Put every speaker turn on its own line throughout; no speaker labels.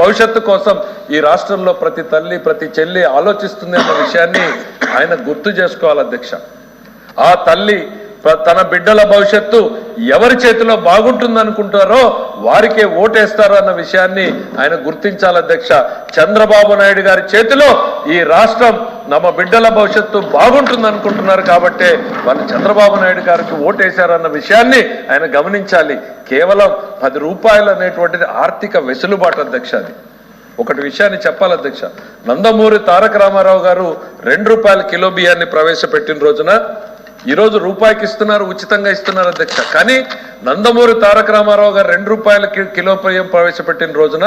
భవిష్యత్తు కోసం ఈ రాష్ట్రంలో ప్రతి తల్లి ప్రతి చెల్లి ఆలోచిస్తుంది అన్న విషయాన్ని ఆయన గుర్తు చేసుకోవాలి అధ్యక్ష. ఆ తల్లి తన బిడ్డల భవిష్యత్తు ఎవరి చేతిలో బాగుంటుందనుకుంటారో వారికే ఓటేస్తారు అన్న విషయాన్ని ఆయన గుర్తించాలి అధ్యక్ష. చంద్రబాబు నాయుడు గారి చేతిలో ఈ రాష్ట్రం నమ్మ బిడ్డల భవిష్యత్తు బాగుంటుందనుకుంటున్నారు కాబట్టే వాళ్ళు చంద్రబాబు నాయుడు గారికి ఓటేశారన్న విషయాన్ని ఆయన గమనించాలి. కేవలం 10 రూపాయలు అనేటువంటిది ఆర్థిక వెసులుబాటు అధ్యక్ష. అది ఒకటి విషయాన్ని చెప్పాలి అధ్యక్ష. నందమూరి తారక రామారావు గారు 2 రూపాయల కిలో బియ్యాన్ని ప్రవేశపెట్టిన రోజున ఈరోజు రూపాయికి ఇస్తున్నారు, ఉచితంగా ఇస్తున్నారు అధ్యక్ష. కానీ నందమూరి తారక రామారావు గారు 2 రూపాయల కిలో బియ్యం ప్రవేశపెట్టిన రోజున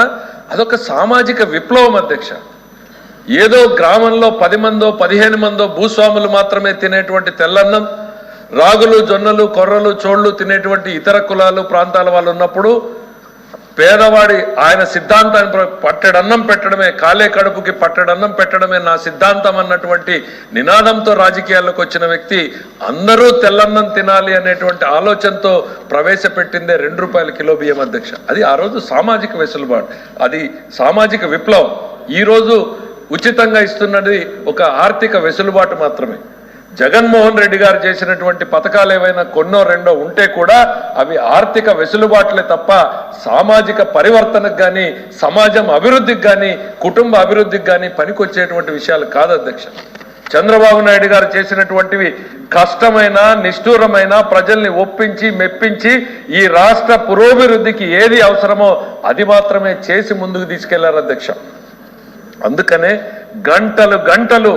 అదొక సామాజిక విప్లవం అధ్యక్ష. ఏదో గ్రామంలో 10 మందో 15 మందో భూస్వాములు మాత్రమే తినేటువంటి తెల్లన్నం, రాగులు జొన్నలు కొర్రలు చోళ్లు తినేటువంటి ఇతర కులాలు ప్రాంతాల వాళ్ళు ఉన్నప్పుడు పేదవాడి ఆయన సిద్ధాంతాన్ని పట్టెడన్నం పెట్టడమే, కాలే కడుపుకి పట్టెడన్నం పెట్టడమే నా సిద్ధాంతం అన్నటువంటి నినాదంతో రాజకీయాల్లోకి వచ్చిన వ్యక్తి అందరూ తెల్లన్నం తినాలి అనేటువంటి ఆలోచనతో ప్రవేశపెట్టిందే 2 రూపాయల కిలో బియ్యం అధ్యక్ష. అది ఆ రోజు సామాజిక వెసులుబాటు, అది సామాజిక విప్లవం. ఈరోజు ఉచితంగా ఇస్తున్నది ఒక ఆర్థిక వెసులుబాటు మాత్రమే. జగన్మోహన్ రెడ్డి గారు చేసినటువంటి పథకాలు ఏవైనా కొన్నో రెండో ఉంటే కూడా అవి ఆర్థిక వెసులుబాట్లే తప్ప సామాజిక పరివర్తనకు కానీ సమాజం అభివృద్ధికి కానీ కుటుంబ అభివృద్ధికి కానీ పనికొచ్చేటువంటి విషయాలు కాదు అధ్యక్ష. చంద్రబాబు నాయుడు గారు చేసినటువంటివి కష్టమైన నిష్ఠూరమైన ప్రజల్ని ఒప్పించి మెప్పించి ఈ రాష్ట్ర పురోభివృద్ధికి ఏది అవసరమో అది మాత్రమే చేసి ముందుకు తీసుకెళ్లారు అధ్యక్ష. అందుకనే గంటలు గంటలు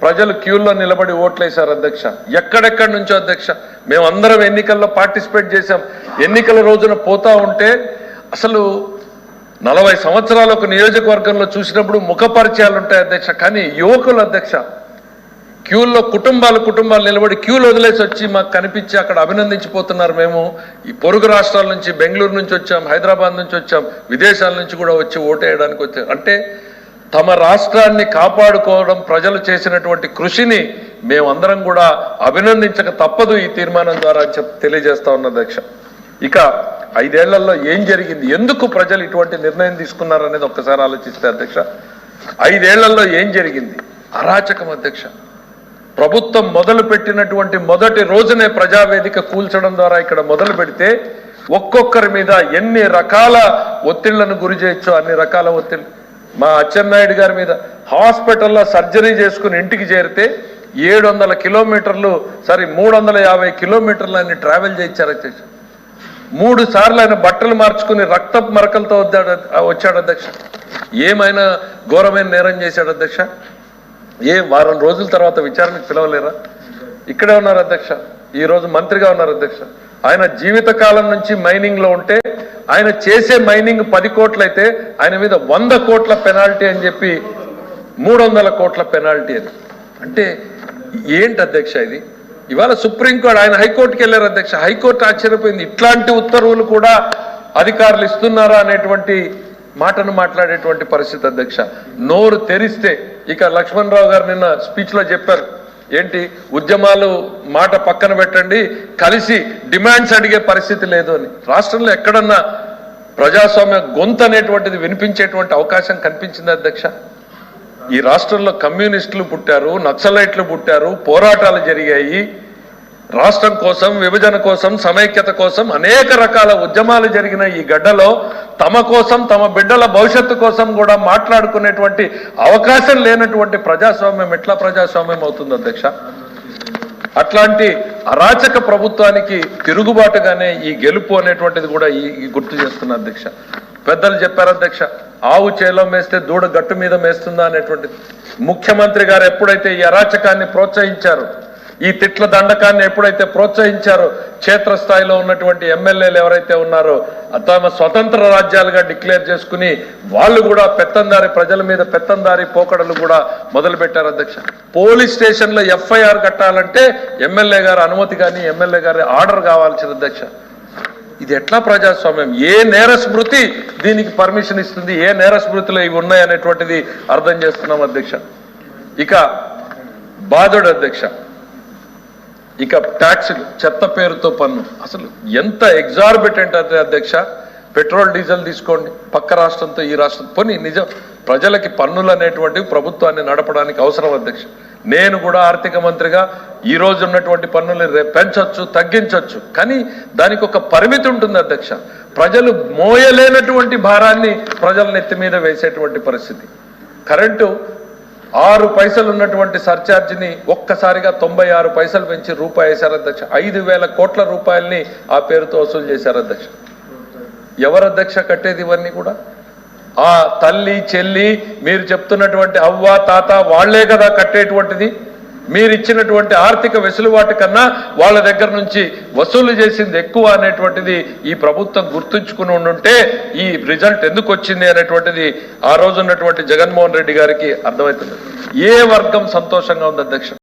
ప్రజలు క్యూల్లో నిలబడి ఓట్లేశారు అధ్యక్ష. ఎక్కడెక్కడి నుంచో అధ్యక్ష. మేమందరం ఎన్నికల్లో పార్టిసిపేట్ చేశాం. ఎన్నికల రోజున పోతా ఉంటే అసలు 40 సంవత్సరాలు ఒక నియోజకవర్గంలో చూసినప్పుడు ముఖ పరిచయాలు ఉంటాయి అధ్యక్ష. కానీ యువకులు అధ్యక్ష క్యూల్లో కుటుంబాలు నిలబడి క్యూలు వదిలేసి వచ్చి మాకు కనిపించి అక్కడ అభినందించిపోతున్నారు. మేము ఈ పొరుగు రాష్ట్రాల నుంచి, బెంగళూరు నుంచి వచ్చాం, హైదరాబాద్ నుంచి వచ్చాం, విదేశాల నుంచి కూడా వచ్చి ఓటేయడానికి వచ్చారు. అంటే తమ రాష్ట్రాన్ని కాపాడుకోవడం ప్రజలు చేసినటువంటి కృషిని మేమందరం కూడా అభినందించక తప్పదు ఈ తీర్మానం ద్వారా తెలియజేస్తా ఉన్న అధ్యక్ష. ఇక 5 ఏళ్లలో ఏం జరిగింది, ఎందుకు ప్రజలు ఇటువంటి నిర్ణయం తీసుకున్నారు అనేది ఒక్కసారి ఆలోచిస్తే అధ్యక్ష, 5 ఏళ్లలో ఏం జరిగింది? అరాచకం అధ్యక్ష. ప్రభుత్వం మొదలు పెట్టినటువంటి మొదటి రోజునే ప్రజావేదిక కూల్చడం ద్వారా ఇక్కడ మొదలు పెడితే ఒక్కొక్కరి మీద ఎన్ని రకాల ఒత్తిళ్లను గురి చేయొచ్చో అన్ని రకాల ఒత్తిళ్లు. మా అచ్చెన్నాయుడు గారి మీద హాస్పిటల్లో సర్జరీ చేసుకుని ఇంటికి చేరితే 700 కిలోమీటర్లు 350 కిలోమీటర్లు ఆయన ట్రావెల్ చేయించారు అధ్యక్ష. 3 సార్లు ఆయన బట్టలు మార్చుకుని రక్తపు మరకలతో వచ్చాడు అధ్యక్ష. ఏమైనా ఘోరమైన నేరం చేశాడు అధ్యక్ష. వారం రోజుల తర్వాత విచారణకు పిలవలేరా? ఇక్కడే ఉన్నారు అధ్యక్ష. ఈరోజు మంత్రిగా ఉన్నారు అధ్యక్ష. ఆయన జీవితకాలం నుంచి మైనింగ్లో ఉంటే ఆయన చేసే మైనింగ్ 10 కోట్లు అయితే ఆయన మీద 100 కోట్ల పెనాల్టీ అని చెప్పి 300 కోట్ల పెనాల్టీ అని. అంటే ఏంటి అధ్యక్ష ఇది? ఇవాళ సుప్రీంకోర్టు, ఆయన హైకోర్టుకి వెళ్ళారు అధ్యక్ష. హైకోర్టు ఆశ్చర్యపోయింది. ఇట్లాంటి ఉత్తర్వులు కూడా అధికారులు ఇస్తున్నారా అనేటువంటి మాటను మాట్లాడేటువంటి పరిస్థితి అధ్యక్ష. నోరు తెరిస్తే ఇక లక్ష్మణరావు గారు నిన్న స్పీచ్లో చెప్పారు, ఏంటి ఉద్యమాలు మాట పక్కన పెట్టండి, కలిసి డిమాండ్స్ అడిగే పరిస్థితి లేదు అని. రాష్ట్రంలో ఎక్కడన్నా ప్రజాస్వామ్య గొంతు అనేటువంటిది వినిపించేటువంటి అవకాశం కనిపించింది అధ్యక్ష? ఈ రాష్ట్రంలో కమ్యూనిస్టులు పుట్టారు, నక్సలైట్లు పుట్టారు, పోరాటాలు జరిగాయి. రాష్ట్రం కోసం, విభజన కోసం, సమైక్యత కోసం అనేక రకాల ఉద్యమాలు జరిగిన ఈ గడ్డలో తమ కోసం, తమ బిడ్డల భవిష్యత్తు కోసం కూడా మాట్లాడుకునేటువంటి అవకాశం లేనటువంటి ప్రజాస్వామ్యం ఎట్లా ప్రజాస్వామ్యం అవుతుంది అధ్యక్ష? అట్లాంటి అరాచక ప్రభుత్వానికి తిరుగుబాటుగానే ఈ గెలుపు అనేటువంటిది కూడా ఈ గుర్తు చేస్తున్న అధ్యక్ష. పెద్దలు చెప్పారు అధ్యక్ష, ఆవు చేలో మేస్తే దూడ గట్టు మీద మేస్తుందా అనేటువంటిది. ముఖ్యమంత్రి గారు ఎప్పుడైతే ఈ అరాచకాన్ని ప్రోత్సహించారు, ఈ తిట్ల దండకాన్ని ఎప్పుడైతే ప్రోత్సహించారో, క్షేత్రస్థాయిలో ఉన్నటువంటి ఎమ్మెల్యేలు ఎవరైతే ఉన్నారో తమ స్వతంత్ర రాజ్యాలుగా డిక్లేర్ చేసుకుని వాళ్ళు కూడా పెత్తందారి, ప్రజల మీద పెత్తందారి పోకడలు కూడా మొదలు పెట్టారు అధ్యక్ష. పోలీస్ స్టేషన్లో FIR కట్టాలంటే ఎమ్మెల్యే గారి అనుమతి కానీ ఎమ్మెల్యే గారి ఆర్డర్ కావాల్సిన అధ్యక్ష. ఇది ఎట్లా ప్రజాస్వామ్యం? ఏ నేర స్మృతి దీనికి పర్మిషన్ ఇస్తుంది? ఏ నేర స్మృతిలో ఇవి ఉన్నాయనేటువంటిది అర్థం చేస్తున్నాం అధ్యక్ష. ఇక బాధుడు అధ్యక్ష, ఇక ట్యాక్సులు, చెత్త పేరుతో పన్ను, అసలు ఎంత ఎగ్జార్బిటెంట్ అంటే అధ్యక్ష, పెట్రోల్ డీజిల్ తీసుకోండి, పక్క రాష్ట్రంతో ఈ రాష్ట్రం పోనీ నిజం ప్రజలకి పన్నులు అనేటువంటివి ప్రభుత్వాన్ని నడపడానికి అవసరం అధ్యక్ష. నేను కూడా ఆర్థిక మంత్రిగా ఈ రోజు ఉన్నటువంటి పన్నులు పెంచొచ్చు, తగ్గించవచ్చు, కానీ దానికి ఒక పరిమితి ఉంటుంది అధ్యక్ష. ప్రజలు మోయలేనటువంటి భారాన్ని ప్రజల నెత్తి మీద వేసేటువంటి పరిస్థితి. కరెంటు 6 పైసలు ఉన్నటువంటి సర్ఛార్జిని ఒక్కసారిగా 96 పైసలు పెంచి రూపాయి వేశారు అధ్యక్ష. 5,000 కోట్ల రూపాయల్ని ఆ పేరుతో వసూలు చేశారు అధ్యక్ష. ఎవరు అధ్యక్ష కట్టేది ఇవన్నీ కూడా? ఆ తల్లి చెల్లి మీరు చెప్తున్నటువంటి అవ్వ తాత వాళ్లే కదా కట్టేటువంటిది. మీరు ఇచ్చినటువంటి ఆర్థిక వెసులుబాటు కన్నా వాళ్ళ దగ్గర నుంచి వసూలు చేసింది ఎక్కువ అనేటువంటిది ఈ ప్రభుత్వం గుర్తుంచుకుని ఉండుంటే ఈ రిజల్ట్ ఎందుకు వచ్చింది అనేటువంటిది ఆ రోజు ఉన్నటువంటి జగన్మోహన్ రెడ్డి గారికి అర్థమవుతుంది. ఏ వర్గం సంతోషంగా ఉంది అధ్యక్ష?